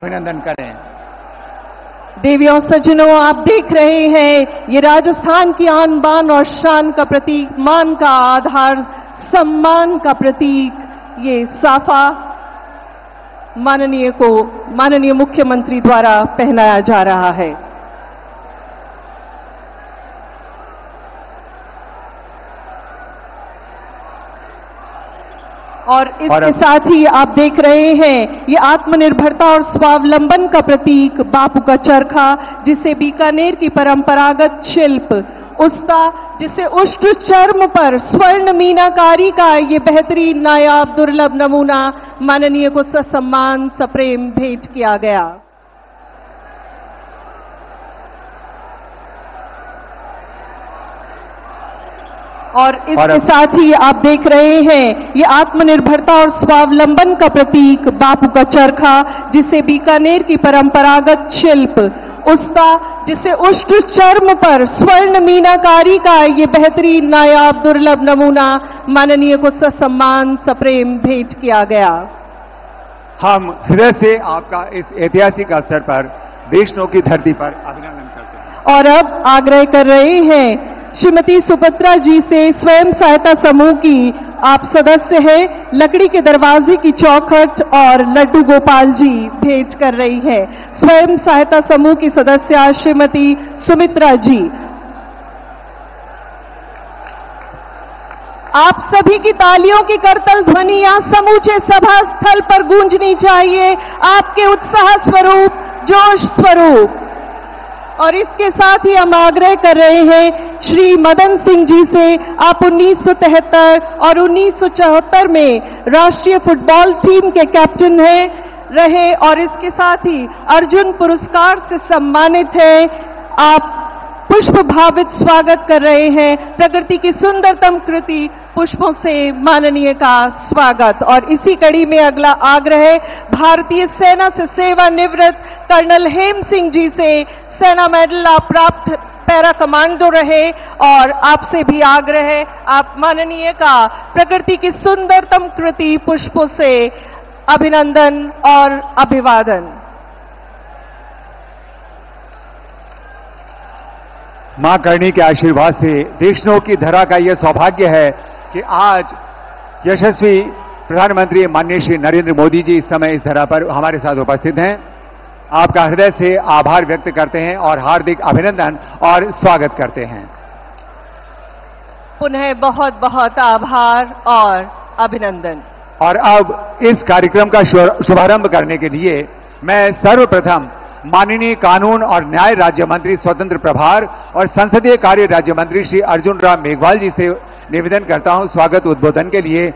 अभिनंदन करें। देवी और सज्जनों, आप देख रहे हैं ये राजस्थान की आन बान और शान का प्रतीक, मान का आधार, सम्मान का प्रतीक, ये साफा माननीय मुख्यमंत्री द्वारा पहनाया जा रहा है। और इसके साथ ही आप देख रहे हैं ये आत्मनिर्भरता और स्वावलंबन का प्रतीक बापू का चरखा, जिसे बीकानेर की परंपरागत शिल्प उस्ता, जिसे उष्ट चर्म पर स्वर्ण मीनाकारी का ये बेहतरीन नायाब दुर्लभ नमूना माननीय को ससम्मान सप्रेम भेंट किया गया। और इसके साथ ही आप देख रहे हैं ये आत्मनिर्भरता और स्वावलंबन का प्रतीक बापू का चरखा, जिसे बीकानेर की परंपरागत शिल्प उस्ता, जिसे उष्ट चर्म पर स्वर्ण मीनाकारी का ये बेहतरीन नायाब दुर्लभ नमूना माननीय को ससम्मान सप्रेम भेंट किया गया। हम हृदय से आपका इस ऐतिहासिक अवसर पर देशनों की धरती पर अभिनंदन करते हैं। और अब आग्रह कर रहे हैं श्रीमती सुभद्रा जी से, स्वयं सहायता समूह की आप सदस्य हैं, लकड़ी के दरवाजे की चौखट और लड्डू गोपाल जी भेंट कर रही हैं। स्वयं सहायता समूह की सदस्य श्रीमती सुमित्रा जी, आप सभी की तालियों की करतल ध्वनि यहाँ समूचे सभा स्थल पर गूंजनी चाहिए, आपके उत्साह स्वरूप, जोश स्वरूप। और इसके साथ ही हम आग्रह कर रहे हैं श्री मदन सिंह जी से, आप 1973 और 1974 में राष्ट्रीय फुटबॉल टीम के कैप्टन रहे और इसके साथ ही अर्जुन पुरस्कार से सम्मानित हैं। आप पुष्प भावित स्वागत कर रहे हैं, प्रकृति की सुंदरतम कृति पुष्पों से माननीय का स्वागत। और इसी कड़ी में अगला आग्रह भारतीय सेना से सेवानिवृत्त कर्नल हेम सिंह जी से, सेना मेडल आप प्राप्त पैरा कमांडो रहे और आपसे भी आग्रह है आप माननीय का प्रकृति की सुंदरतम कृति पुष्पों से अभिनंदन और अभिवादन। मां करणी के आशीर्वाद से देशनों की धरा का यह सौभाग्य है कि आज यशस्वी प्रधानमंत्री माननीय श्री नरेंद्र मोदी जी इस समय इस धरा पर हमारे साथ उपस्थित हैं। आपका हृदय से आभार व्यक्त करते हैं और हार्दिक अभिनंदन और स्वागत करते हैं। पुनः बहुत बहुत आभार और अभिनंदन। और अब इस कार्यक्रम का शुभारंभ करने के लिए मैं सर्वप्रथम माननीय कानून और न्याय राज्य मंत्री स्वतंत्र प्रभार और संसदीय कार्य राज्य मंत्री श्री अर्जुन राम मेघवाल जी से निवेदन करता हूं स्वागत उद्बोधन के लिए।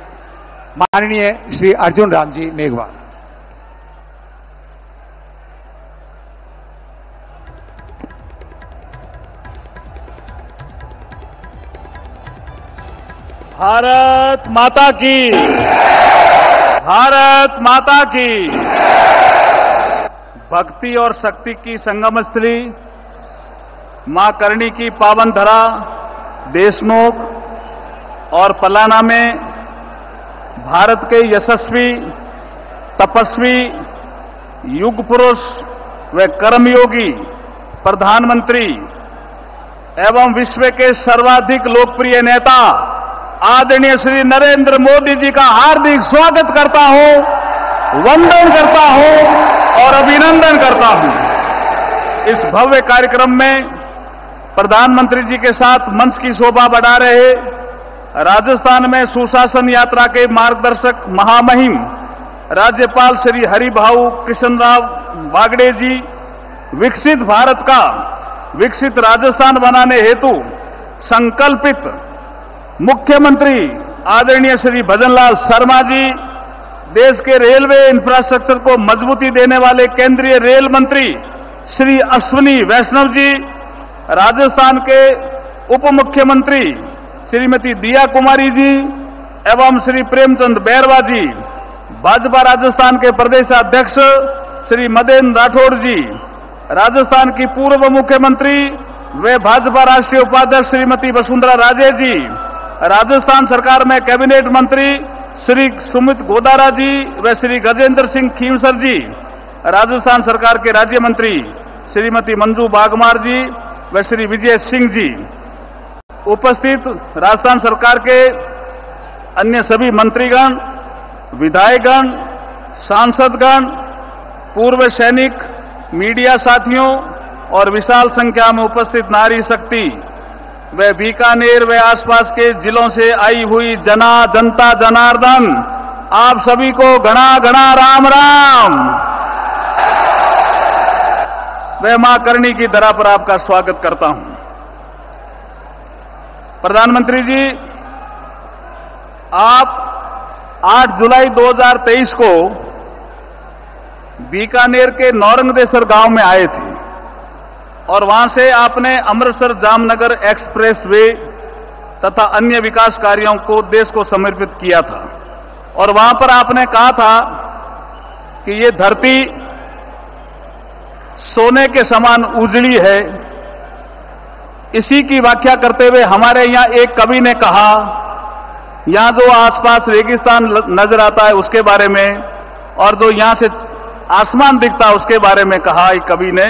माननीय श्री अर्जुन राम जी मेघवाल। भारत माता की, भारत माता की। भक्ति और शक्ति की संगम स्थली मां करणी की पावन धरा देशनोक और पलाना में भारत के यशस्वी, तपस्वी, युग पुरुष व कर्मयोगी प्रधानमंत्री एवं विश्व के सर्वाधिक लोकप्रिय नेता आदरणीय श्री नरेंद्र मोदी जी का हार्दिक स्वागत करता हूं, वंदन करता हूं और अभिनंदन करता हूं। इस भव्य कार्यक्रम में प्रधानमंत्री जी के साथ मंच की शोभा बढ़ा रहे राजस्थान में सुशासन यात्रा के मार्गदर्शक महामहिम राज्यपाल श्री हरिभाऊ कृष्णराव बागड़े जी, विकसित भारत का विकसित राजस्थान बनाने हेतु संकल्पित मुख्यमंत्री आदरणीय श्री भजनलाल शर्मा जी, देश के रेलवे इंफ्रास्ट्रक्चर को मजबूती देने वाले केंद्रीय रेल मंत्री श्री अश्विनी वैष्णव जी, राजस्थान के उप मुख्यमंत्री श्रीमती दिया कुमारी जी एवं श्री प्रेमचंद बैरवा जी, भाजपा राजस्थान के प्रदेश अध्यक्ष श्री मदेन राठौड़ जी, राजस्थान की पूर्व मुख्यमंत्री व भाजपा राष्ट्रीय उपाध्यक्ष श्रीमती वसुंधरा राजे जी, राजस्थान सरकार में कैबिनेट मंत्री श्री सुमित गोदारा जी व श्री गजेंद्र सिंह खींवसर जी, राजस्थान सरकार के राज्य मंत्री श्रीमती मंजू बागमार जी व श्री विजय सिंह जी, उपस्थित राजस्थान सरकार के अन्य सभी मंत्रीगण, विधायकगण, सांसदगण, पूर्व सैनिक, मीडिया साथियों और विशाल संख्या में उपस्थित नारी शक्ति व बीकानेर व आसपास के जिलों से आई हुई जनता जनार्दन, आप सभी को घना घना राम राम। मैं मां करणी की धरा पर आपका स्वागत करता हूं। प्रधानमंत्री जी, आप 8 जुलाई 2023 को बीकानेर के नौरंगदेसर गांव में आए थे और वहां से आपने अमृतसर जामनगर एक्सप्रेस वे तथा अन्य विकास कार्यों को देश को समर्पित किया था और वहां पर आपने कहा था कि ये धरती सोने के समान उजड़ी है। इसी की व्याख्या करते हुए हमारे यहां एक कवि ने कहा, यहां जो आसपास रेगिस्तान नजर आता है उसके बारे में और जो यहां से आसमान दिखता है उसके बारे में कहा एक कवि ने,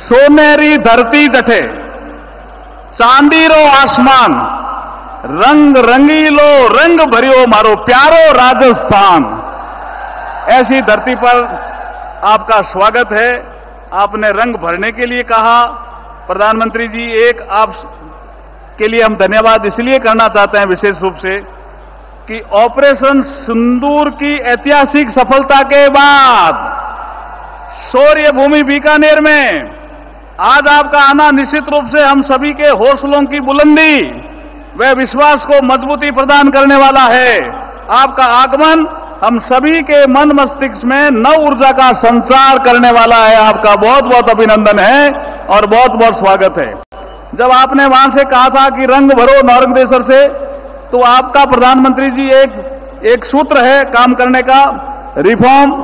सोनेरी धरती जठे चांदीरो आसमान, रंग रंगीलो रंग भरियो मारो प्यारो राजस्थान। ऐसी धरती पर आपका स्वागत है। आपने रंग भरने के लिए कहा। प्रधानमंत्री जी, एक आप के लिए हम धन्यवाद इसलिए करना चाहते हैं विशेष रूप से कि ऑपरेशन सिंदूर की ऐतिहासिक सफलता के बाद शौर्य भूमि बीकानेर में आज आपका आना निश्चित रूप से हम सभी के हौसलों की बुलंदी व विश्वास को मजबूती प्रदान करने वाला है। आपका आगमन हम सभी के मन मस्तिष्क में नव ऊर्जा का संचार करने वाला है। आपका बहुत बहुत अभिनंदन है और बहुत बहुत स्वागत है। जब आपने वहां से कहा था कि रंग भरो नौरंगदेसर से, तो आपका प्रधानमंत्री जी एक सूत्र है काम करने का, रिफॉर्म,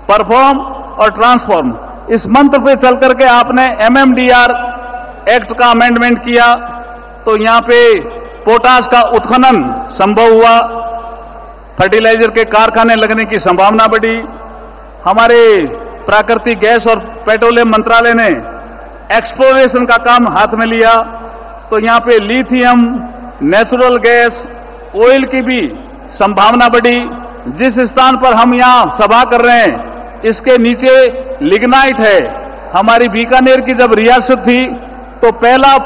परफॉर्म और ट्रांसफॉर्म। इस मंत्र पे चल करके आपने MMDR एक्ट का अमेंडमेंट किया, तो यहां पे पोटाश का उत्खनन संभव हुआ, फर्टिलाइजर के कारखाने लगने की संभावना बढ़ी। हमारे प्राकृतिक गैस और पेट्रोलियम मंत्रालय ने एक्सप्लोरेशन का काम हाथ में लिया, तो यहां पे लिथियम, नेचुरल गैस, ऑयल की भी संभावना बढ़ी। जिस स्थान पर हम यहां सभा कर रहे हैं इसके नीचे लिग्नाइट है। हमारी बीकानेर की जब रियासत थी तो पहला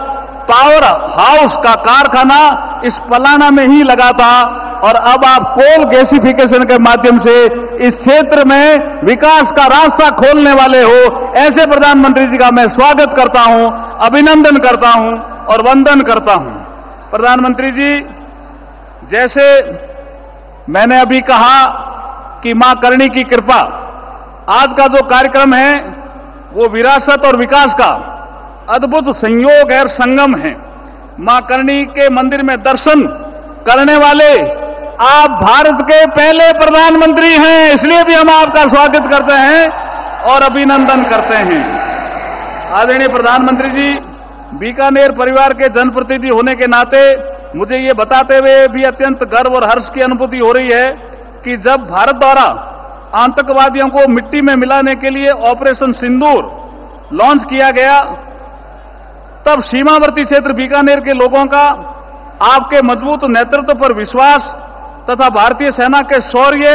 पावर हाउस का कारखाना इस पलाना में ही लगा था और अब आप कोल गैसिफिकेशन के माध्यम से इस क्षेत्र में विकास का रास्ता खोलने वाले हो। ऐसे प्रधानमंत्री जी का मैं स्वागत करता हूं, अभिनंदन करता हूं और वंदन करता हूं। प्रधानमंत्री जी, जैसे मैंने अभी कहा कि मां करणी की कृपा, आज का जो कार्यक्रम है वो विरासत और विकास का अद्भुत संयोग और संगम है। मां करणी के मंदिर में दर्शन करने वाले आप भारत के पहले प्रधानमंत्री हैं, इसलिए भी हम आपका स्वागत करते हैं और अभिनंदन करते हैं। आदरणीय प्रधानमंत्री जी, बीकानेर परिवार के जनप्रतिनिधि होने के नाते मुझे ये बताते हुए भी अत्यंत गर्व और हर्ष की अनुभूति हो रही है कि जब भारत द्वारा आतंकवादियों को मिट्टी में मिलाने के लिए ऑपरेशन सिंदूर लॉन्च किया गया, तब सीमावर्ती क्षेत्र बीकानेर के लोगों का आपके मजबूत नेतृत्व पर विश्वास तथा भारतीय सेना के शौर्य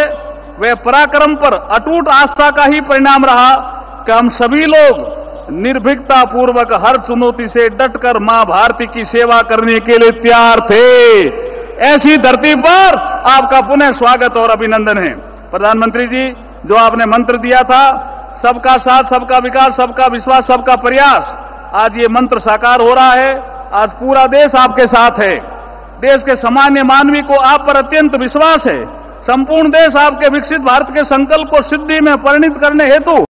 व पराक्रम पर अटूट आस्था का ही परिणाम रहा कि हम सभी लोग निर्भीकता पूर्वक हर चुनौती से डटकर मां भारती की सेवा करने के लिए तैयार थे। ऐसी धरती पर आपका पुनः स्वागत और अभिनंदन है। प्रधानमंत्री जी, जो आपने मंत्र दिया था, सबका साथ, सबका विकास, सबका विश्वास, सबका प्रयास, आज ये मंत्र साकार हो रहा है। आज पूरा देश आपके साथ है। देश के सामान्य मानवी को आप पर अत्यंत विश्वास है। संपूर्ण देश आपके विकसित भारत के संकल्प को सिद्धि में परिणित करने हेतु